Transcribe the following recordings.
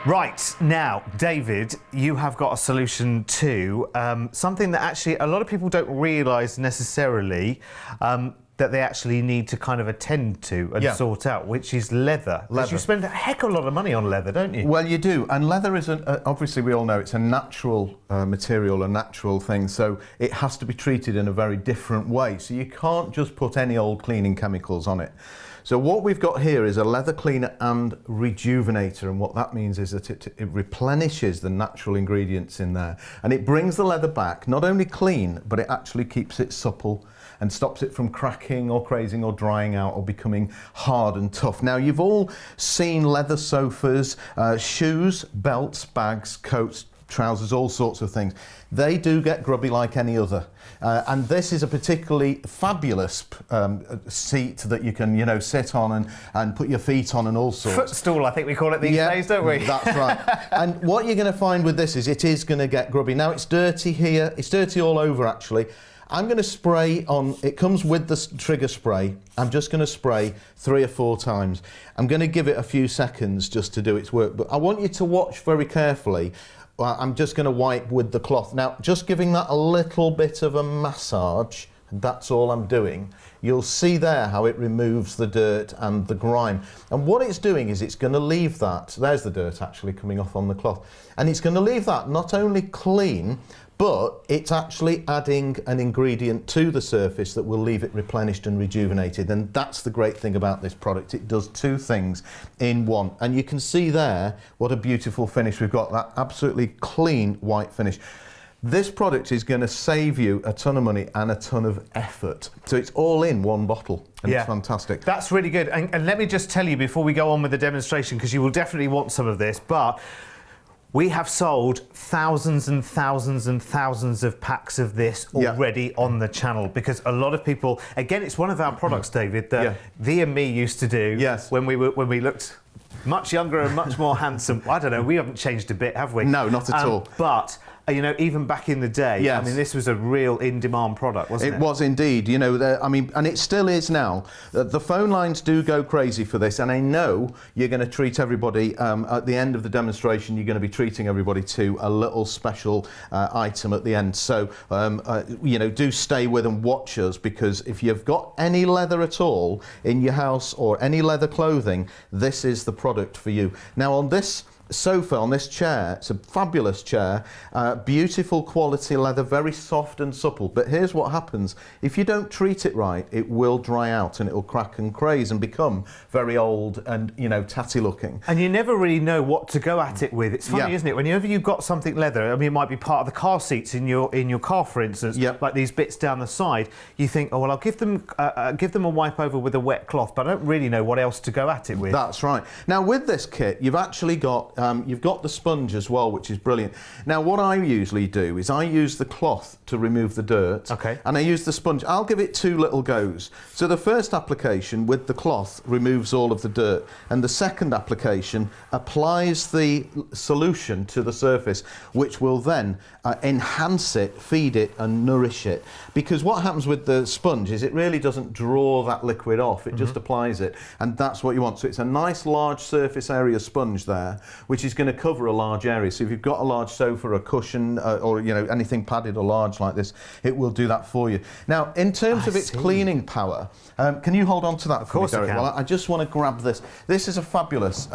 Right, now, David, you have got a solution to something that actually a lot of people don't realise necessarily that they actually need to kind of attend to and sort out, which is leather. Because you spend a heck of a lot of money on leather, don't you? Well, you do, and leather is, obviously we all know it's a natural material, a natural thing, so it has to be treated in a very different way. So you can't just put any old cleaning chemicals on it. So what we've got here is a leather cleaner and rejuvenator, and what that means is that it replenishes the natural ingredients in there, and it brings the leather back, not only clean, but it actually keeps it supple and stops it from cracking or crazing or drying out or becoming hard and tough. Now, you've all seen leather sofas, shoes, belts, bags, coats, trousers, all sorts of things. They do get grubby like any other. And this is a particularly fabulous seat that you can, you know, sit on and put your feet on and all sorts. Footstool, I think we call it these days, don't we? That's right. And what you're going to find with this is it is going to get grubby. Now, it's dirty here. It's dirty all over, actually. I'm going to spray on, it comes with the trigger spray. I'm just going to spray 3 or 4 times. I'm going to give it a few seconds just to do its work, but I want you to watch very carefully. I'm just going to wipe with the cloth. Now, just giving that a little bit of a massage, and that's all I'm doing. You'll see there how it removes the dirt and the grime. And what it's doing is it's going to leave that, there's the dirt actually coming off on the cloth, and it's going to leave that not only clean, but it's actually adding an ingredient to the surface that will leave it replenished and rejuvenated. And that's the great thing about this product. It does 2 things in one. And you can see there what a beautiful finish we've got, that absolutely clean white finish. This product is going to save you a ton of money and a ton of effort. So it's all in one bottle, and it's fantastic. That's really good. And let me just tell you before we go on with the demonstration, because you will definitely want some of this, but we have sold thousands and thousands and thousands of packs of this already on the channel, because a lot of people, again, it's one of our products, David, that Thee and me used to do when we looked much younger and much more handsome. I don't know, we haven't changed a bit, have we? No, not at all. But you know, even back in the day, I mean, this was a real in-demand product, wasn't it? It was indeed. You know, I mean, and it still is now. The phone lines do go crazy for this, and I know you're going to treat everybody, at the end of the demonstration, you're going to be treating everybody to a little special item at the end. So, you know, do stay with and watch us, because if you've got any leather at all in your house or any leather clothing, this is the product for you. Now, on this sofa, on this chair, it's a fabulous chair, beautiful quality leather, very soft and supple, but here's what happens: if you don't treat it right, it will dry out and it will crack and craze and become very old and, you know, tatty looking. And you never really know what to go at it with. It's funny, isn't it? Whenever you've got something leather, I mean, it might be part of the car seats in your car, for instance, like these bits down the side, you think, oh well, I'll give them a wipe over with a wet cloth, but I don't really know what else to go at it with. That's right. Now, with this kit, you've actually got you've got the sponge as well, which is brilliant. Now, what I usually do is I use the cloth to remove the dirt, and I use the sponge. I'll give it 2 little goes. So the first application with the cloth removes all of the dirt, and the second application applies the solution to the surface, which will then enhance it, feed it, and nourish it. Because what happens with the sponge is it really doesn't draw that liquid off, it just applies it, and that's what you want. So it's a nice large surface area sponge there, which is going to cover a large area. So if you've got a large sofa, a cushion, or you know, anything padded or large like this, it will do that for you. Now, in terms of its cleaning power, can you hold on to that? Of course I can. Well, I just want to grab this. This is a fabulous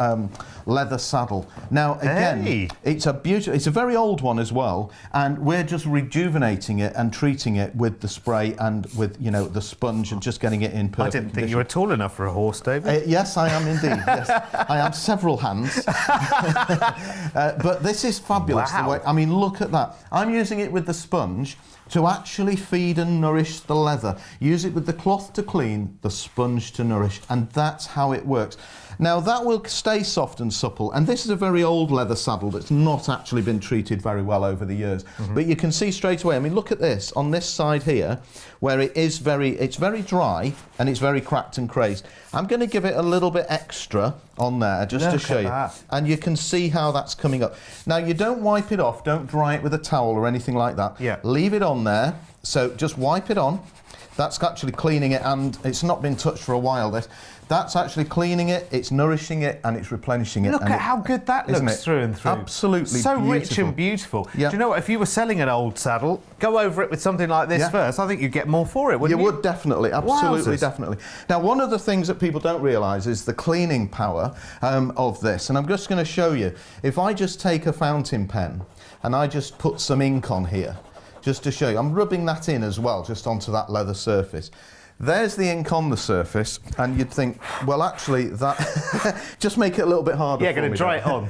leather saddle. Now, again, it's a very old one as well, and we're just rejuvenating it and treating it with the spray and with, you know, the sponge, and just getting it in perfect I didn't think you were tall enough for a horse, David. Yes, I am indeed. Yes, I have several hands. But this is fabulous. Wow. The way, I mean, look at that. I'm using it with the sponge to actually feed and nourish the leather. Use it with the cloth to clean, the sponge to nourish, and that's how it works. Now, that will stay soft and supple, and this is a very old leather saddle that's not actually been treated very well over the years. But you can see straight away, I mean, look at this, on this side here, where it's very dry and it's very cracked and crazed. I'm going to give it a little bit extra on there, just to show you. And you can see how that's coming up. Now, you don't wipe it off, don't dry it with a towel or anything like that. Leave it on there, so just wipe it on. That's actually cleaning it, and it's not been touched for a while. That's actually cleaning it, it's nourishing it, and it's replenishing it. Look at how good that looks through and through. Absolutely so beautiful. Rich and beautiful. Yeah. Do you know what? If you were selling an old saddle, go over it with something like this first. I think you'd get more for it, wouldn't you? You would definitely, absolutely, Wowzers. definitely. Now, one of the things that people don't realise is the cleaning power of this, and I'm just going to show you. If I just take a fountain pen and I just put some ink on here, just to show you, I'm rubbing that in as well, just onto that leather surface. There's the ink on the surface, and you'd think, well, actually, that just make it a little bit harder. Yeah, going to dry it on.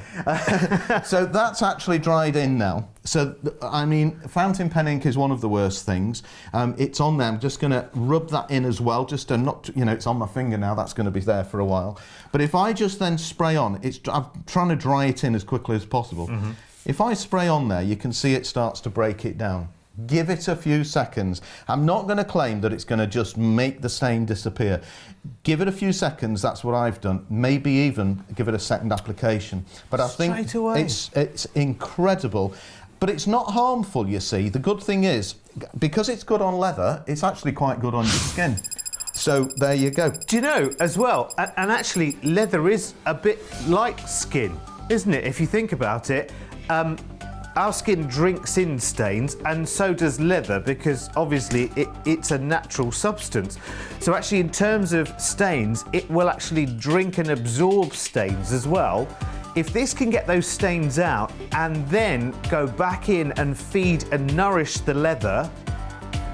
So that's actually dried in now. So, I mean, fountain pen ink is one of the worst things. It's on there. I'm just going to rub that in as well, just to not, you know, it's on my finger now. That's going to be there for a while. But if I just then spray on, I'm trying to dry it in as quickly as possible. Mm-hmm. If I spray on there, you can see it starts to break it down. Give it a few seconds. I'm not going to claim that it's going to just make the stain disappear. Give it a few seconds, that's what I've done. Maybe even give it a second application. But I think it's incredible. But it's not harmful, you see. The good thing is, because it's good on leather, it's actually quite good on your skin. So there you go. Do you know, as well, and actually leather is a bit like skin, isn't it, if you think about it? Our skin drinks in stains, and so does leather, because obviously it's a natural substance. So actually, in terms of stains, it will actually drink and absorb stains as well. If this can get those stains out and then go back in and feed and nourish the leather,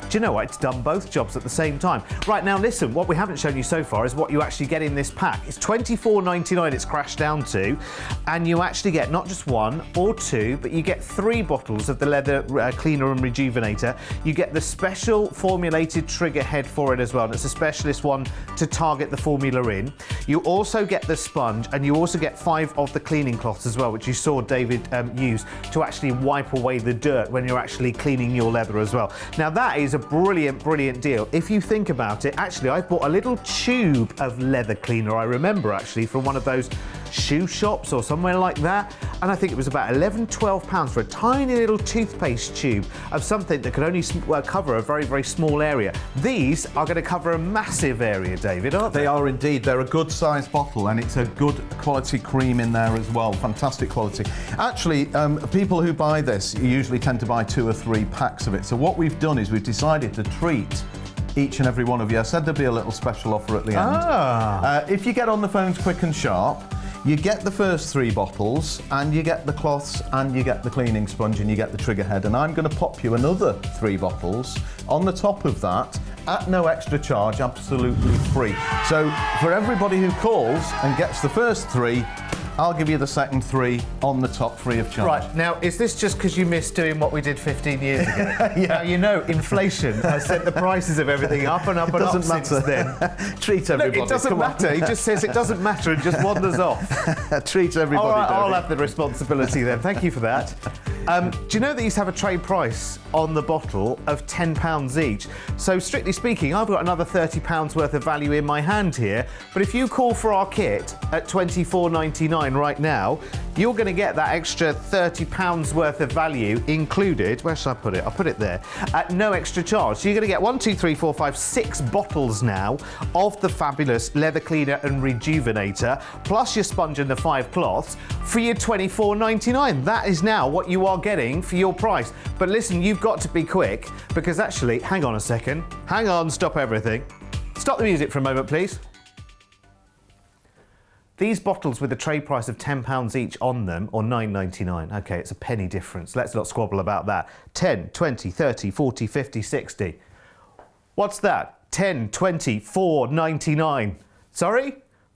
do you know what? It's done both jobs at the same time. Right, now listen, what we haven't shown you so far is what you actually get in this pack. It's $24.99 it's crashed down to, and you actually get not just one or two, but you get 3 bottles of the leather cleaner and rejuvenator. You get the special formulated trigger head for it as well, and it's a specialist one to target the formula in. You also get the sponge, and you also get 5 of the cleaning cloths as well, which you saw David use to actually wipe away the dirt when you're actually cleaning your leather as well. Now that is a brilliant deal. If you think about it, actually I bought a little tube of leather cleaner, I remember actually, from one of those shoe shops or somewhere like that, and I think it was about £11–12 for a tiny little toothpaste tube of something that could only cover a very small area. These are going to cover a massive area, David, aren't they? They are indeed. They're a good sized bottle, and it's a good quality cream in there as well. Fantastic quality. Actually, people who buy this usually tend to buy 2 or 3 packs of it. So what we've done is we've decided to treat each and every one of you. I said there'd be a little special offer at the end. If you get on the phones quick and sharp, you get the first 3 bottles, and you get the cloths, and you get the cleaning sponge, and you get the trigger head, and I'm going to pop you another 3 bottles on the top of that at no extra charge, absolutely free. So for everybody who calls and gets the first 3, I'll give you the second 3 on the top, free of charge. Right, now, is this just because you missed doing what we did 15 years ago? Yeah. Now, you know, inflation has sent the prices of everything up and up and up since then. Treat everybody. No, it doesn't matter. He just says it doesn't matter and just wanders off. Treat everybody. All right, I'll David. have the responsibility then. Thank you for that. Do you know that these have a trade price on the bottle of £10 each? So strictly speaking, I've got another £30 worth of value in my hand here. But if you call for our kit at $24.99 right now, you're going to get that extra £30 worth of value included. Where should I put it? I'll put it there. At no extra charge. So you're going to get 1, 2, 3, 4, 5, 6 bottles now of the fabulous leather cleaner and rejuvenator, plus your sponge and the 5 cloths for your $24.99. That is now what you are getting for your price. But listen, you've got to be quick, because actually, hang on a second. Hang on, stop everything. Stop the music for a moment, please. These bottles with a trade price of £10 each on them, or $9.99. Okay, it's a penny difference. Let's not squabble about that. 10, 20, 30, 40, 50, 60. What's that? 10, 20, 4.99. Sorry?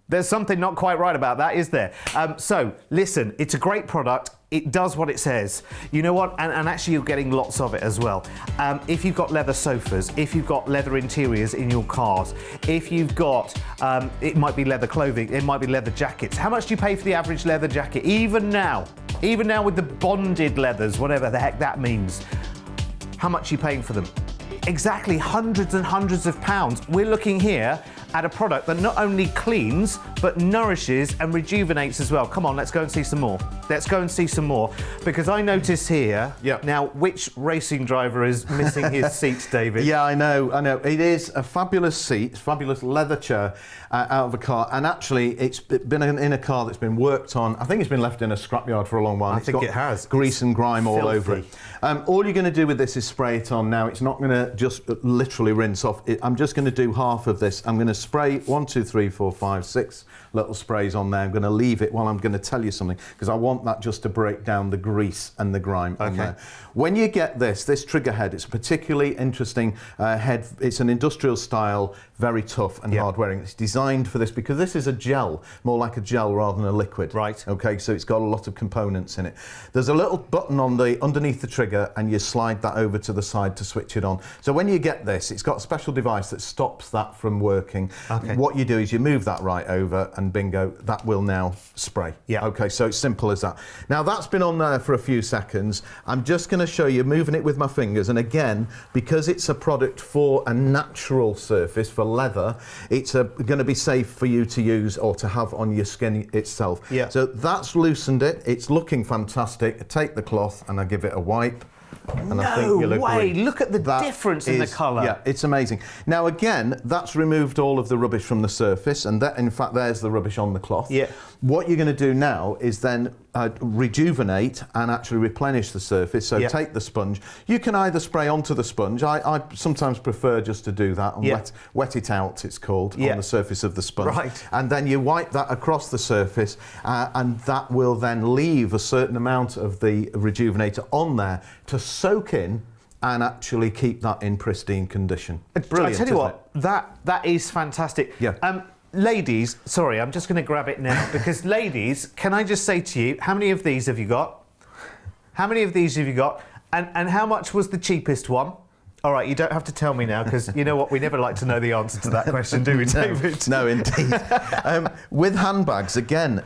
There's something not quite right about that, is there? So, listen, it's a great product. It does what it says. You know what? And actually, you're getting lots of it as well. If you've got leather sofas, if you've got leather interiors in your cars, if you've got, it might be leather clothing, it might be leather jackets. How much do you pay for the average leather jacket? Even now with the bonded leathers, whatever the heck that means, how much are you paying for them? Exactly, hundreds and hundreds of pounds. We're looking here at a product that not only cleans, but nourishes and rejuvenates as well. Come on, let's go and see some more. Let's go and see some more. Because I notice here, now, which racing driver is missing his seat, David? Yeah, I know. It is a fabulous seat, fabulous leather chair out of a car. And actually, it's been in a car that's been worked on. I think it's been left in a scrapyard for a long while. I think it has. Grease and grime all over it. Filthy. All you're going to do with this is spray it on now. It's not going to just literally rinse off. I'm just going to do half of this. I'm going to spray 1, 2, 3, 4, 5, 6 little sprays on there. I'm going to leave it while I'm going to tell you something, because I want that just to break down the grease and the grime on there. When you get this trigger head, it's a particularly interesting head. It's an industrial style, very tough and hard wearing. It's designed for this because this is a gel, more like a gel rather than a liquid. Right. Okay, so it's got a lot of components in it. There's a little button on underneath the trigger, and you slide that over to the side to switch it on. So when you get this, it's got a special device that stops that from working. Okay. What you do is you move that right over, and bingo, that will now spray. Yeah. Okay, so it's simple as that. Now that's been on there for a few seconds. I'm just going to show you moving it with my fingers, and again, because it's a product for a natural surface, for leather, it's going to be safe for you to use or to have on your skin itself. Yeah. So that's loosened it. It's looking fantastic. I take the cloth and I give it a wipe. And I think you'll agree. Look at the difference in the colour. Yeah, it's amazing. Now again, that's removed all of the rubbish from the surface, and that, in fact, there's the rubbish on the cloth. Yeah. What you're going to do now is then rejuvenate and actually replenish the surface. So take the sponge. You can either spray onto the sponge. I sometimes prefer just to do that and wet it out, it's called, on the surface of the sponge. Right. And then you wipe that across the surface, and that will then leave a certain amount of the Rejuvenator on there to soak in and actually keep that in pristine condition. Brilliant. I tell you what, that is fantastic. Yeah. Ladies, sorry, I'm just going to grab it now, because ladies, can I just say to you, how many of these have you got? How many of these have you got? And how much was the cheapest one? All right, you don't have to tell me now, because you know what? We never like to know the answer to that question, do we, David? No, indeed. With handbags, again,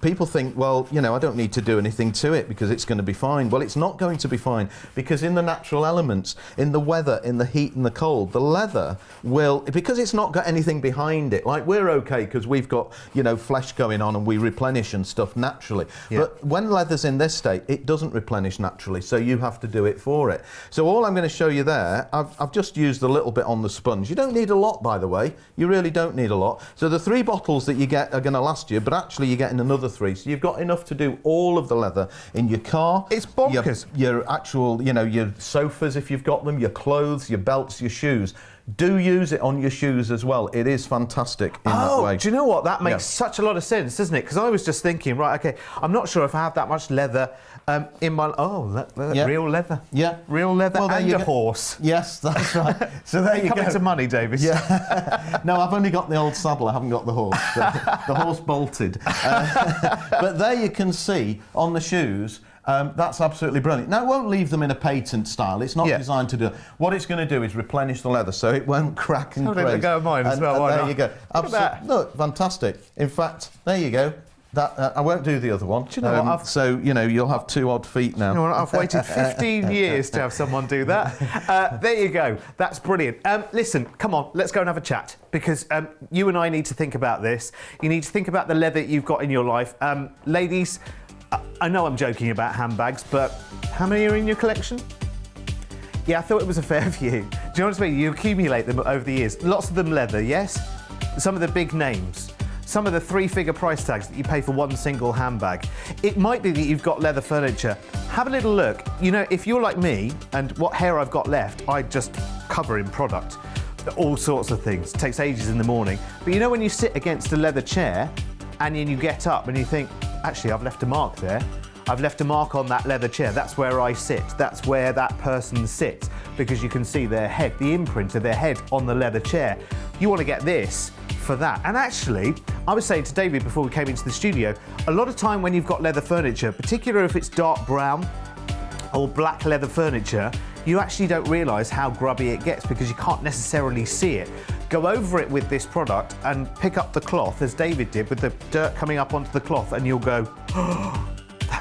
people think, well, you know, I don't need to do anything to it because it's going to be fine. Well, it's not going to be fine, because in the natural elements, in the weather, in the heat and the cold, the leather will, because it's not got anything behind it, like we're okay because we've got, you know, flesh going on and we replenish and stuff naturally. Yeah. But when leather's in this state, it doesn't replenish naturally, so you have to do it for it. So all I'm going to show you there, I've just used a little bit on the sponge. You don't need a lot, by the way. You really don't need a lot. So the 3 bottles that you get are going to last you, but actually you're getting another 3. So you've got enough to do all of the leather in your car. It's bonkers. Your actual, you know, your sofas if you've got them, your clothes, your belts, your shoes. Do use it on your shoes as well. It is fantastic in that way. Do you know what? That makes such a lot of sense, doesn't it? Because I was just thinking, right, okay, I'm not sure if I have that much leather in my... real leather. Yeah. Real leather and a horse. Yes, that's right. So there you go. Coming to money, David. Yeah. No, I've only got the old saddle. I haven't got the horse. The horse bolted. But there you can see on the shoes, that's absolutely brilliant. Now, it won't leave them in a patent style. It's not designed to do it. What it's going to do is replenish the leather so it won't crack and craze. Have a go at mine as well. There you go. Absolutely. Look, fantastic. In fact, there you go. That I won't do the other one. Do you know what? So, you know, you'll have 2 odd feet now. You know what? I've waited 15 years to have someone do that. There you go. That's brilliant. Listen, come on, let's go and have a chat, because you and I need to think about this. You need to think about the leather you've got in your life. Ladies, I know I'm joking about handbags, but how many are in your collection? Yeah, I thought it was a fair few. Do you know what I mean? You accumulate them over the years. Lots of them leather, yes? Some of the big names. Some of the 3-figure price tags that you pay for one single handbag. It might be that you've got leather furniture. Have a little look. You know, if you're like me, and what hair I've got left, I just cover in product. All sorts of things. It takes ages in the morning. But you know when you sit against a leather chair, and then you get up and you think, actually, I've left a mark there. I've left a mark on that leather chair. That's where I sit. That's where that person sits, because you can see their head, the imprint of their head on the leather chair. You want to get this for that. And actually, I was saying to David before we came into the studio, a lot of time when you've got leather furniture, particularly if it's dark brown or black leather furniture, you actually don't realise how grubby it gets because you can't necessarily see it. Go over it with this product and pick up the cloth, as David did, with the dirt coming up onto the cloth, and you'll go, oh,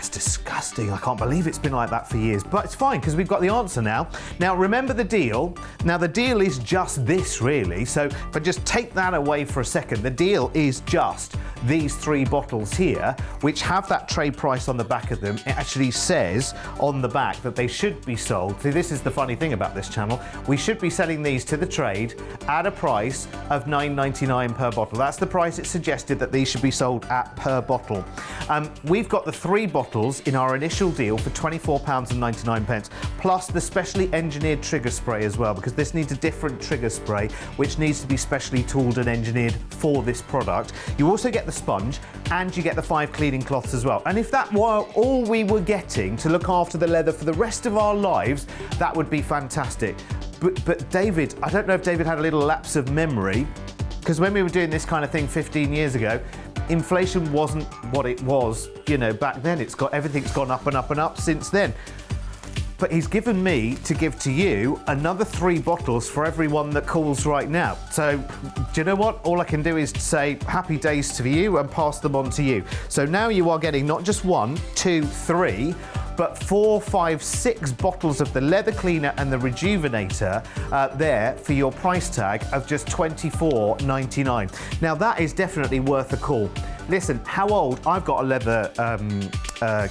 That's disgusting. I can't believe it's been like that for years. But it's fine, because we've got the answer now. Now, remember the deal. Now, the deal is just this, really. So if I just take that away for a second, the deal is just these 3 bottles here, which have that trade price on the back of them. It actually says on the back that they should be sold. See, this is the funny thing about this channel. We should be selling these to the trade at a price of $9.99 per bottle. That's the price it's suggested that these should be sold at per bottle. We've got the 3 bottles in our initial deal for £24.99, plus the specially engineered trigger spray as well, because this needs a different trigger spray, which needs to be specially tooled and engineered for this product. You also get the sponge, and you get the 5 cleaning cloths as well. And if that were all we were getting to look after the leather for the rest of our lives, that would be fantastic. But David, I don't know if David had a little lapse of memory, because when we were doing this kind of thing 15 years ago, inflation wasn't what it was, you know, back then. Everything's gone up and up and up since then. But he's given me to give to you another 3 bottles for everyone that calls right now. So, do you know what? All I can do is say happy days to you and pass them on to you. So now you are getting not just 1, 2, 3, but 4, 5, 6 bottles of the leather cleaner and the Rejuvenator there for your price tag of just $24.99. Now that is definitely worth a call. Listen, how old? I've got a leather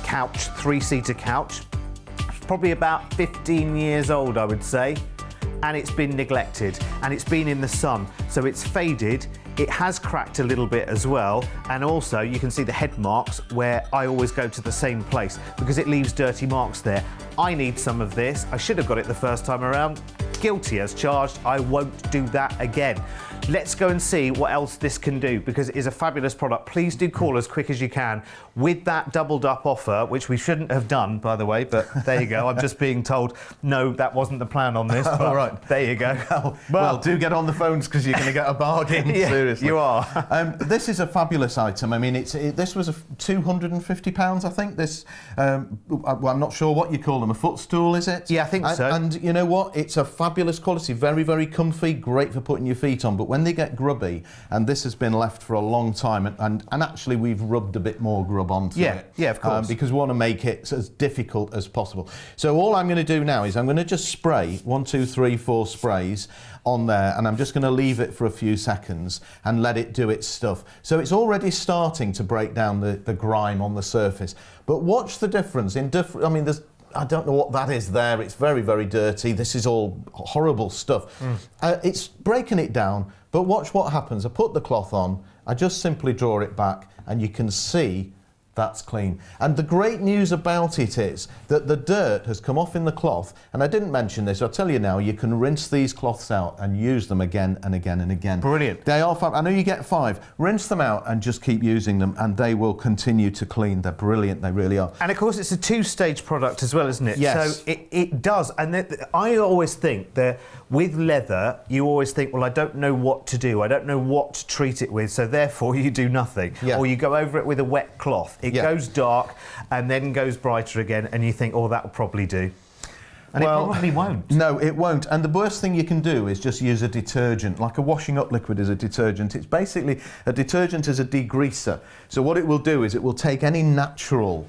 couch, 3-seater couch. Probably about 15 years old, I would say, and it's been neglected, and it's been in the sun, so it's faded. It has cracked a little bit as well, and also you can see the head marks where I always go to the same place because it leaves dirty marks there. I need some of this. I should have got it the first time around. Guilty as charged. I won't do that again. Let's go and see what else this can do, because it is a fabulous product. Please do call as quick as you can with that doubled up offer, which we shouldn't have done, by the way, but there you go. I'm just being told, no, that wasn't the plan on this. All right. There you go. Well, do get on the phones, because you're going to get a bargain. Yeah, seriously. You are. This is a fabulous item. I mean, this was £250, I think. This, well, I'm not sure what you call them. A footstool, is it? Yeah, I think so. And you know what? It's a fabulous quality, very, very comfy, great for putting your feet on. But when they get grubby, and this has been left for a long time, and actually we've rubbed a bit more grub onto it. Yeah, of course. Because we want to make it as difficult as possible. So all I'm going to do now is I'm going to just spray 1, 2, 3, 4 sprays on there, and I'm just going to leave it for a few seconds and let it do its stuff. So it's already starting to break down the grime on the surface. But watch the difference in different. I mean, I don't know what that is there. It's very, very dirty. This is all horrible stuff. It's breaking it down, but watch what happens. I put the cloth on, I just simply draw it back, and you can see that's clean. And the great news about it is that the dirt has come off in the cloth, and I didn't mention this, I'll tell you now, you can rinse these cloths out and use them again and again and again. Brilliant. They are I know you get 5. Rinse them out and just keep using them, and they will continue to clean. They're brilliant, they really are. And of course it's a 2-stage product as well, isn't it? Yes. So it does, and I always think that with leather, you always think, well, I don't know what to do. I don't know what to treat it with, so therefore you do nothing. Yeah. Or you go over it with a wet cloth. It goes dark and then goes brighter again, and you think, oh, that will probably do. And well, it probably won't. No, it won't. And the worst thing you can do is just use a detergent. Like a washing up liquid is a detergent. It's basically, a detergent is a degreaser. So what it will do is it will take any natural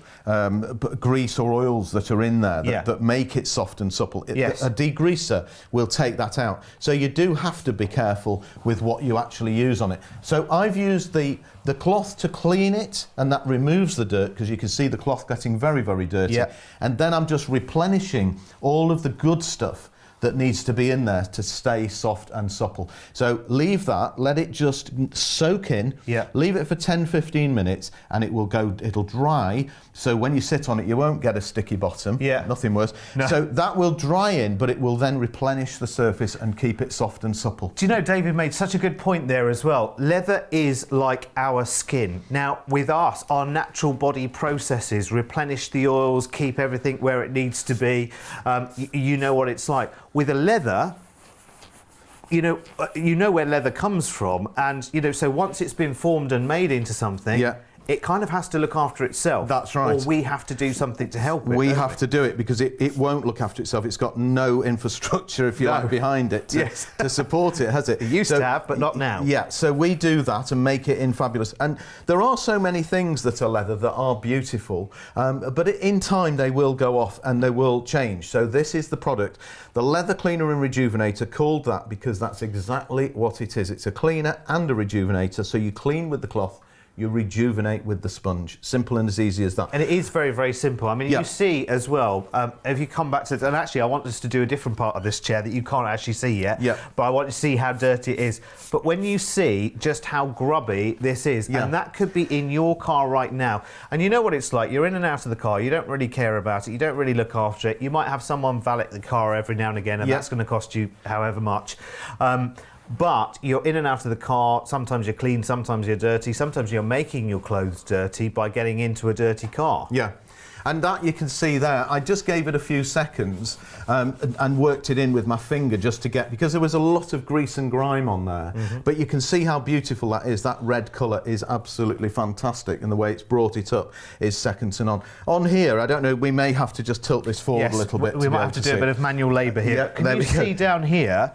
grease or oils that are in there that make it soft and supple. A degreaser will take that out. So you do have to be careful with what you actually use on it. So I've used the cloth to clean it, and that removes the dirt, because you can see the cloth getting very, very dirty. Yeah. And then I'm just replenishing all of the good stuff that needs to be in there to stay soft and supple. So leave that, let it just soak in, leave it for 10-15 minutes, and it'll dry, so when you sit on it you won't get a sticky bottom, nothing worse. No. So that will dry in, but it will then replenish the surface and keep it soft and supple. Do you know, David made such a good point there as well. Leather is like our skin. Now, with us, our natural body processes replenish the oils, keep everything where it needs to be. You know what it's like. With a leather, you know where leather comes from, and so once it's been formed and made into something, it kind of has to look after itself. That's right. Or we have to do something to help it. We have to do it because it won't look after itself. It's got no infrastructure, if you like, behind it to support it, has it? It used to have, but not now. Yeah, so we do that and make it in fabulous. And there are so many things that are leather that are beautiful, but in time they will go off and they will change. So this is the product, the Leather Cleaner and Rejuvenator, called that because that's exactly what it is. It's a cleaner and a rejuvenator. So you clean with the cloth, you rejuvenate with the sponge. Simple and as easy as that. And it is very, very simple. I mean, you see as well, if you come back to it, and actually I want us to do a different part of this chair that you can't actually see yet, but I want you to see how dirty it is. But when you see just how grubby this is, and that could be in your car right now, and you know what it's like, you're in and out of the car, you don't really care about it, you don't really look after it, you might have someone valet the car every now and again, and that's going to cost you however much. But you're in and out of the car, sometimes you're clean, sometimes you're dirty, sometimes you're making your clothes dirty by getting into a dirty car. Yeah. And that you can see there, I just gave it a few seconds and worked it in with my finger just to get, because there was a lot of grease and grime on there. But you can see how beautiful that is. That red colour is absolutely fantastic, and the way it's brought it up is second to none. On here, I don't know, we may have to just tilt this forward a little bit. We might have to do a bit of manual labour here. Can you see down here?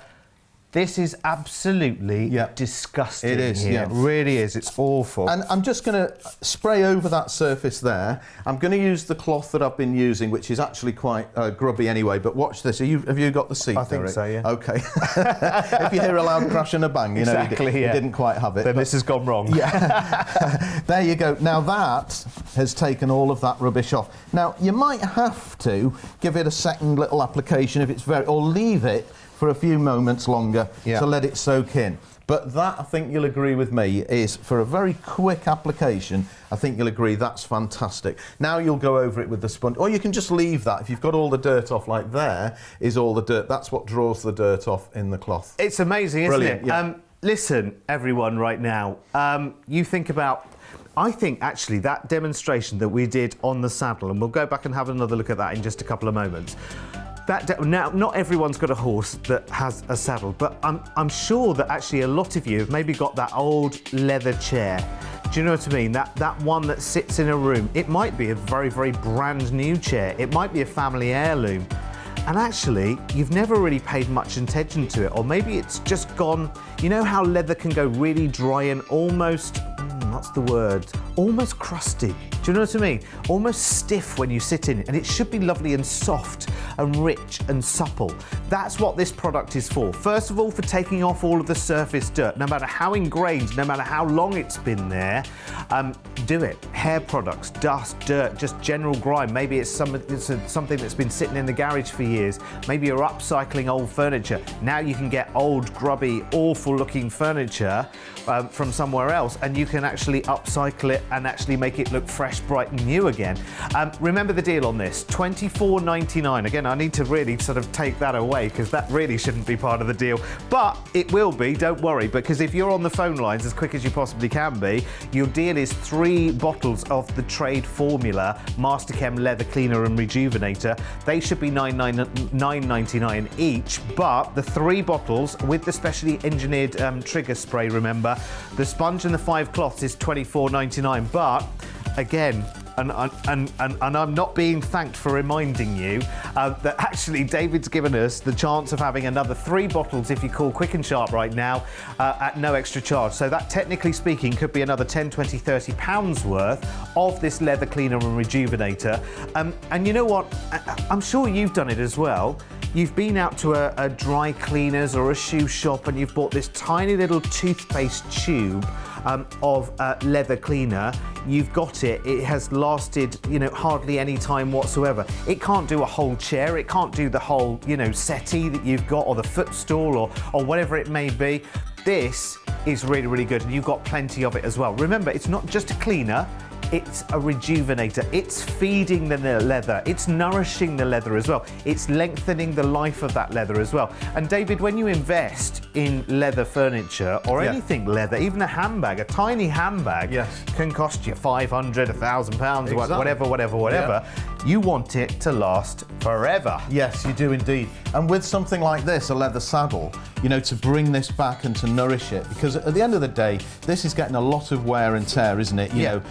This is absolutely disgusting. It is, It really is. It's awful. And I'm just going to spray over that surface there. I'm going to use the cloth that I've been using, which is actually quite grubby anyway. But watch this. Have you got the seat? I think so, yeah. OK. If you hear a loud crash and a bang, you know, you didn't quite have it. Then this has gone wrong. Yeah. There you go. Now that has taken all of that rubbish off. Now, you might have to give it a second little application if it's or leave it for a few moments longer to let it soak in. But that, I think you'll agree with me, is for a very quick application, I think you'll agree that's fantastic. Now you'll go over it with the sponge, or you can just leave that. If you've got all the dirt off, like there is all the dirt, that's what draws the dirt off in the cloth. It's amazing, isn't it? Yeah. Listen, everyone, right now, you think about, I think actually that demonstration that we did on the saddle, and we'll go back and have another look at that in just a couple of moments. Now, not everyone's got a horse that has a saddle, but I'm sure that actually a lot of you have maybe got that old leather chair. Do you know what I mean? That one that sits in a room. It might be a very, very brand new chair. It might be a family heirloom. And actually, you've never really paid much attention to it, or maybe it's just gone. You know how leather can go really dry and almost, what's the word? Almost crusty. Do you know what I mean? Almost stiff when you sit in it, and it should be lovely and soft and rich and supple. That's what this product is for. First of all, for taking off all of the surface dirt, no matter how ingrained, no matter how long it's been there, do it. Hair products, dust, dirt, just general grime. Maybe it's something that's been sitting in the garage for years. Maybe you're upcycling old furniture. Now you can get old, grubby, awful looking furniture from somewhere else, and you can actually upcycle it and actually make it look fresh, bright and new again. Remember the deal on this, $24.99. Again, I need to really sort of take that away because that really shouldn't be part of the deal, but it will be, don't worry, because if you're on the phone lines as quick as you possibly can be, your deal is 3 bottles of the trade formula Master Chem Leather Cleaner and Rejuvenator. They should be $9.99 each, but the 3 bottles with the specially engineered trigger spray, remember, the sponge and the 5 cloths is $24.99, but again, and I'm not being thanked for reminding you that actually David's given us the chance of having another 3 bottles if you call Quick and Sharp right now at no extra charge. So that, technically speaking, could be another 10, 20, 30 pounds worth of this leather cleaner and rejuvenator. And you know what? I'm sure you've done it as well. You've been out to a dry cleaners or a shoe shop and you've bought this tiny little toothpaste tube of leather cleaner. You've got it. It has lasted, you know, hardly any time whatsoever. It can't do a whole chair. It can't do the whole, you know, settee that you've got, or the footstool, or whatever it may be. This is really, really good, and you've got plenty of it as well. Remember, it's not just a cleaner. it's a rejuvenator. It's feeding the leather. It's nourishing the leather as well. It's lengthening the life of that leather as well. And David, when you invest in leather furniture or anything leather, even a handbag, a tiny handbag can cost you £500, £1,000, whatever. You want it to last forever. Yes, you do indeed. And with something like this, a leather saddle, you know, to bring this back and to nourish it, because at the end of the day, this is getting a lot of wear and tear, isn't it? You know,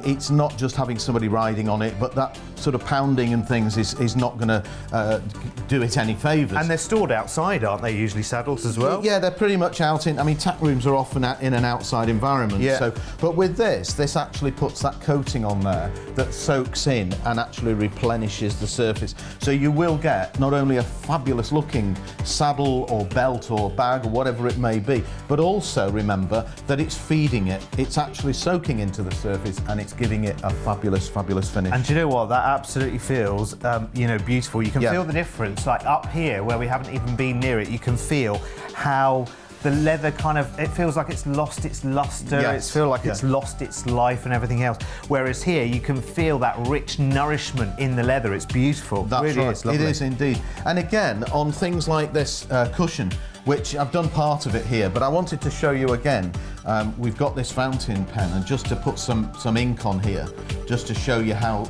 it's not just having somebody riding on it, but that sort of pounding and things is not going to do it any favours. And they're stored outside, aren't they, usually, saddles as well? Yeah, they're pretty much out in, I mean, tack rooms are often in an outside environment. Yeah. So, but with this actually puts that coating on there that soaks in and actually replenishes the surface. So you will get not only a fabulous looking saddle or belt or bag or whatever it may be, but also remember that it's feeding it. It's actually soaking into the surface and it's giving it a fabulous, fabulous finish. And do you know what? That absolutely feels, you know, beautiful. You can feel the difference, like up here where we haven't even been near it, you can feel how the leather kind of, it feels like it's lost its luster, it feels like it's lost its life and everything else. Whereas here, you can feel that rich nourishment in the leather. It's beautiful. That's really right. is lovely. It is indeed. And again, on things like this cushion, which I've done part of it here, but I wanted to show you again. We've got this fountain pen, and just to put some ink on here, just to show you how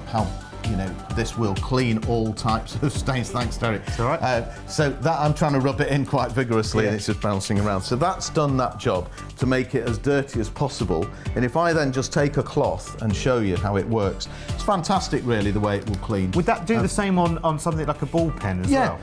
you know, this will clean all types of stains. Thanks, Derek. It's all right. So that I'm trying to rub it in quite vigorously and it's just bouncing around. So that's done that job to make it as dirty as possible. And if I then just take a cloth and show you how it works, it's fantastic really the way it will clean. Would that do the same on something like a ball pen as well?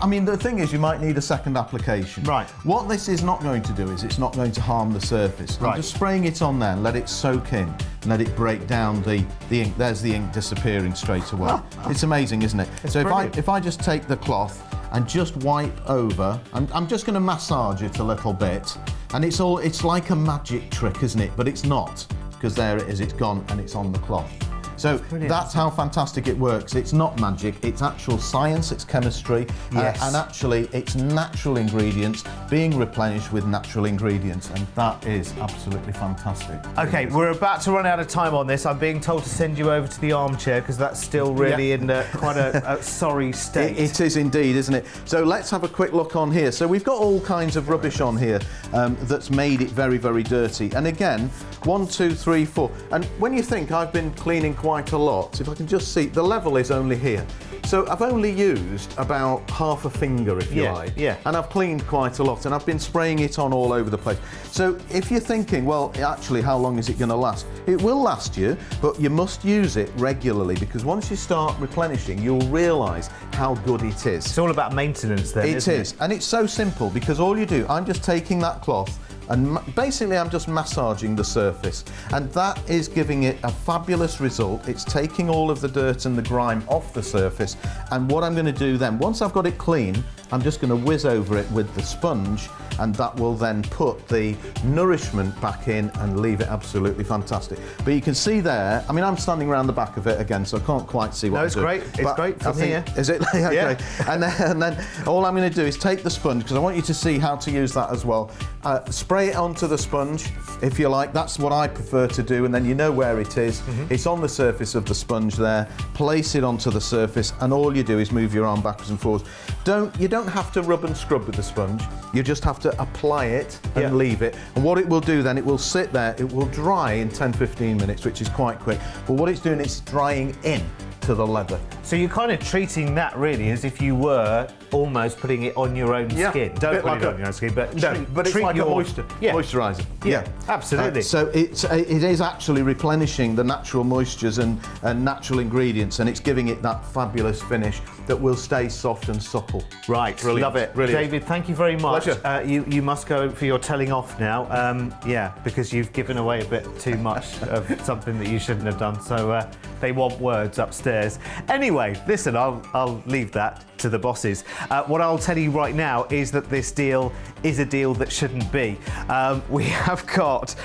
I mean, the thing is you might need a second application. Right. What this is not going to do is it's not going to harm the surface. Right. I'm just spraying it on there and let it soak in and let it break down the ink. There's the ink disappearing straight away. It's amazing, isn't it? It's so brilliant. if I just take the cloth and just wipe over, I'm just going to massage it a little bit, and it's like a magic trick, isn't it? But it's not, because there it is, it's gone and it's on the cloth. So that's how fantastic it works. It's not magic, it's actual science, it's chemistry, and actually it's natural ingredients being replenished with natural ingredients, and that is absolutely fantastic. Okay, we're about to run out of time on this. I'm being told to send you over to the armchair because that's still really in quite a sorry state. It is indeed, isn't it? So let's have a quick look on here. So we've got all kinds of rubbish on here that's made it very, very dirty. And again, 1, 2, 3, 4. And when you think I've been cleaning quite a lot, if I can just see, the level is only here. So I've only used about half a finger, if you like. And I've cleaned quite a lot, and I've been spraying it on all over the place. So if you're thinking, well, actually, how long is it going to last? It will last you, but you must use it regularly, because once you start replenishing, you'll realise how good it is. It's all about maintenance then, isn't it? It is, and it's so simple, because all you do, I'm just taking that cloth, and basically I'm just massaging the surface, and that is giving it a fabulous result. It's taking all of the dirt and the grime off the surface, and what I'm going to do then, once I've got it clean, I'm just going to whiz over it with the sponge, and that will then put the nourishment back in and leave it absolutely fantastic. But you can see there, I mean, I'm standing around the back of it again, so I can't quite see what I'm doing. No, it's great. It's great from here. Is it? Okay. And then all I'm going to do is take the sponge, because I want you to see how to use that as well. Spray it onto the sponge, if you like. That's what I prefer to do, and then you know where it is. It's on the surface of the sponge there. Place it onto the surface, and all you do is move your arm backwards and forwards. You don't have to rub and scrub with the sponge. You just have to apply it and leave it. And what it will do then, it will sit there, it will dry in 10-15 minutes, which is quite quick. But what it's doing, it's drying in to the leather. So you're kind of treating that really as if you were almost putting it on your own skin. Don't put it on your own skin, but but it's like a moisturiser. Yeah, absolutely. So it is actually replenishing the natural moistures and natural ingredients, and it's giving it that fabulous finish that will stay soft and supple. Right, Brilliant. Love it. Brilliant. David, thank you very much. Pleasure. You must go for your telling off now. Because you've given away a bit too much of something that you shouldn't have done. So they want words upstairs. Anyway, listen, I'll leave that to the bosses. What I'll tell you right now is that this deal is a deal that shouldn't be. We have got,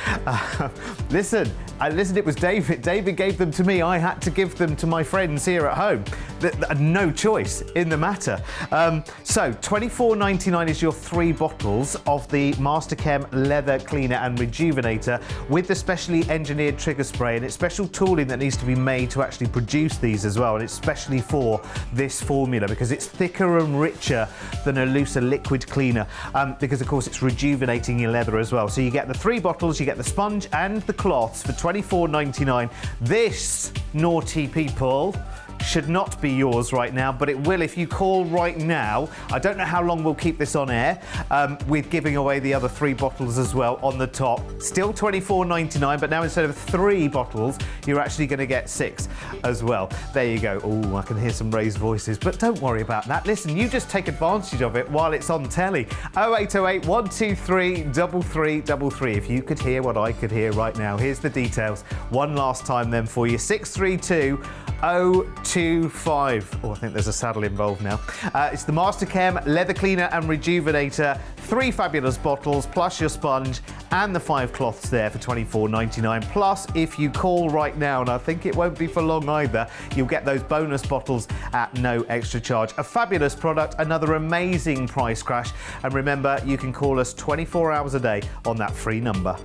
listen, it was David. David gave them to me. I had to give them to my friends here at home. no choice in the matter. So £24.99 is your 3 bottles of the Master Chem Leather Cleaner and Rejuvenator with the specially engineered trigger spray, and it's special tooling that needs to be made to actually produce these as well, and it's specially for this formula because it's thicker and richer than a looser liquid cleaner, because of course it's rejuvenating your leather as well. So you get the 3 bottles, you get the sponge and the cloths for £24.99. This, naughty people, should not be yours right now, but it will if you call right now. I don't know how long we'll keep this on air, with giving away the other 3 bottles as well on the top. Still £24.99, but now instead of 3 bottles, you're actually going to get 6 as well. There you go. Oh, I can hear some raised voices, but don't worry about that. Listen, you just take advantage of it while it's on telly. 0808 123 3333. If you could hear what I could hear right now, here's the details one last time then for you. 632 025. Oh, I think there's a saddle involved now. It's the Master Chem Leather Cleaner and Rejuvenator, 3 fabulous bottles, plus your sponge and the 5 cloths there for £24.99. Plus, if you call right now, and I think it won't be for long either, you'll get those bonus bottles at no extra charge. A fabulous product, another amazing price crash. And remember, you can call us 24 hours a day on that free number.